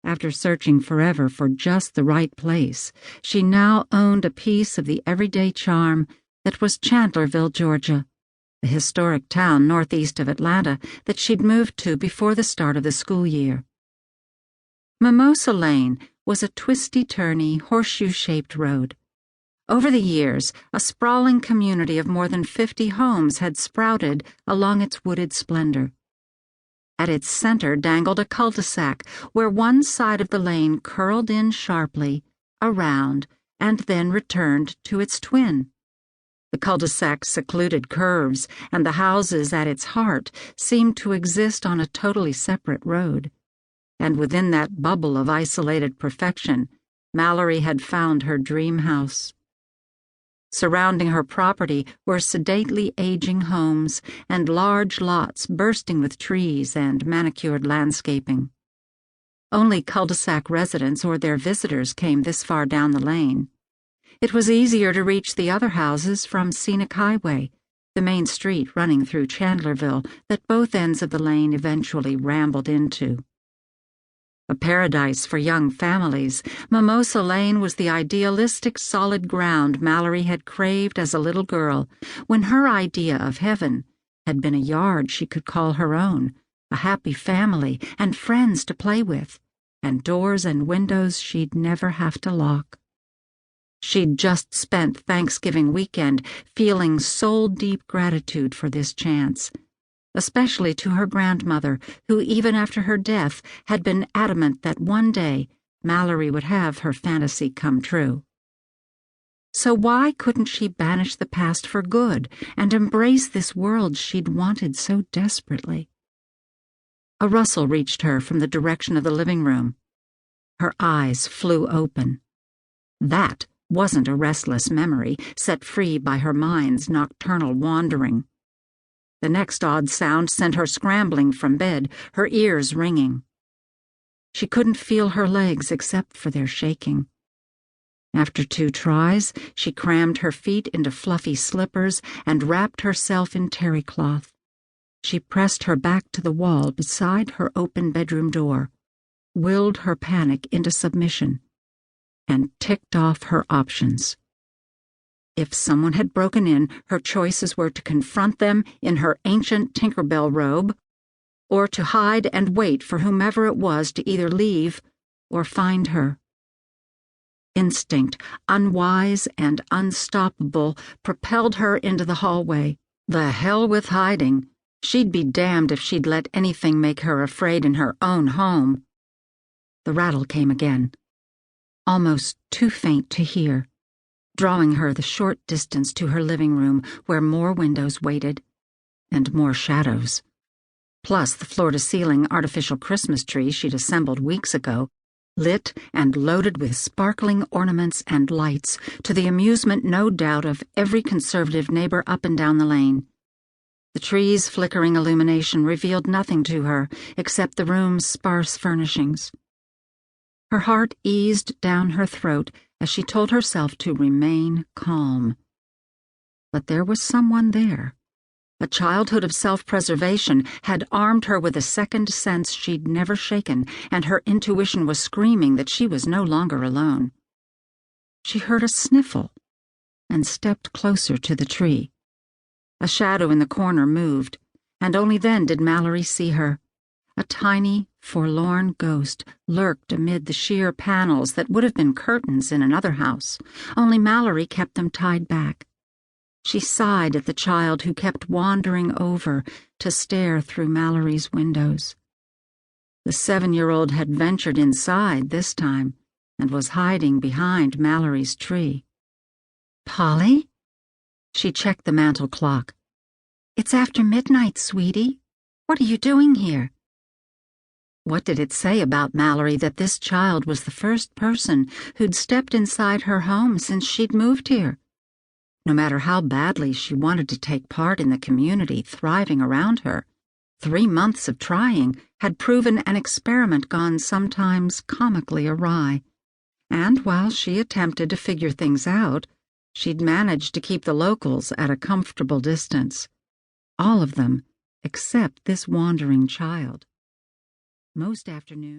After searching forever for just the right place, she now owned a piece of the everyday charm that was Chandlerville, Georgia, the historic town northeast of Atlanta that she'd moved to before the start of the school year. Mimosa Lane was a twisty-turny, horseshoe-shaped road. Over the years, a sprawling community of more than 50 homes had sprouted along its wooded splendor. At its center dangled a cul-de-sac where one side of the lane curled in sharply, around, and then returned to its twin. The cul-de-sac's secluded curves and the houses at its heart seemed to exist on a totally separate road. And within that bubble of isolated perfection, Mallory had found her dream house. Surrounding her property were sedately aging homes and large lots bursting with trees and manicured landscaping. Only cul-de-sac residents or their visitors came this far down the lane. It was easier to reach the other houses from Scenic Highway, the main street running through Chandlerville that both ends of the lane eventually rambled into. A paradise for young families, Mimosa Lane was the idealistic solid ground Mallory had craved as a little girl, when her idea of heaven had been a yard she could call her own, a happy family and friends to play with, and doors and windows she'd never have to lock. She'd just spent Thanksgiving weekend feeling soul-deep gratitude for this chance, especially to her grandmother, who even after her death had been adamant that one day Mallory would have her fantasy come true. So why couldn't she banish the past for good and embrace this world she'd wanted so desperately? A rustle reached her from the direction of the living room. Her eyes flew open. That wasn't a restless memory set free by her mind's nocturnal wandering. The next odd sound sent her scrambling from bed, her ears ringing. She couldn't feel her legs except for their shaking. After 2 tries, she crammed her feet into fluffy slippers and wrapped herself in terry cloth. She pressed her back to the wall beside her open bedroom door, willed her panic into submission, and ticked off her options. If someone had broken in, her choices were to confront them in her ancient Tinkerbell robe, or to hide and wait for whomever it was to either leave or find her. Instinct, unwise and unstoppable, propelled her into the hallway. The hell with hiding. She'd be damned if she'd let anything make her afraid in her own home. The rattle came again, almost too faint to hear, drawing her the short distance to her living room where more windows waited, and more shadows. Plus the floor-to-ceiling artificial Christmas tree she'd assembled weeks ago, lit and loaded with sparkling ornaments and lights, to the amusement, no doubt, of every conservative neighbor up and down the lane. The tree's flickering illumination revealed nothing to her except the room's sparse furnishings. Her heart eased down her throat as she told herself to remain calm. But there was someone there. A childhood of self-preservation had armed her with a second sense she'd never shaken, and her intuition was screaming that she was no longer alone. She heard a sniffle and stepped closer to the tree. A shadow in the corner moved, and only then did Mallory see her. A tiny, forlorn ghost lurked amid the sheer panels that would have been curtains in another house, only Mallory kept them tied back. She sighed at the child who kept wandering over to stare through Mallory's windows. The 7-year-old had ventured inside this time and was hiding behind Mallory's tree. "Polly?" She checked the mantel clock. "It's after midnight, sweetie. What are you doing here?" What did it say about Mallory that this child was the first person who'd stepped inside her home since she'd moved here? No matter how badly she wanted to take part in the community thriving around her, 3 months of trying had proven an experiment gone sometimes comically awry. And while she attempted to figure things out, she'd managed to keep the locals at a comfortable distance. All of them, except this wandering child. Most afternoons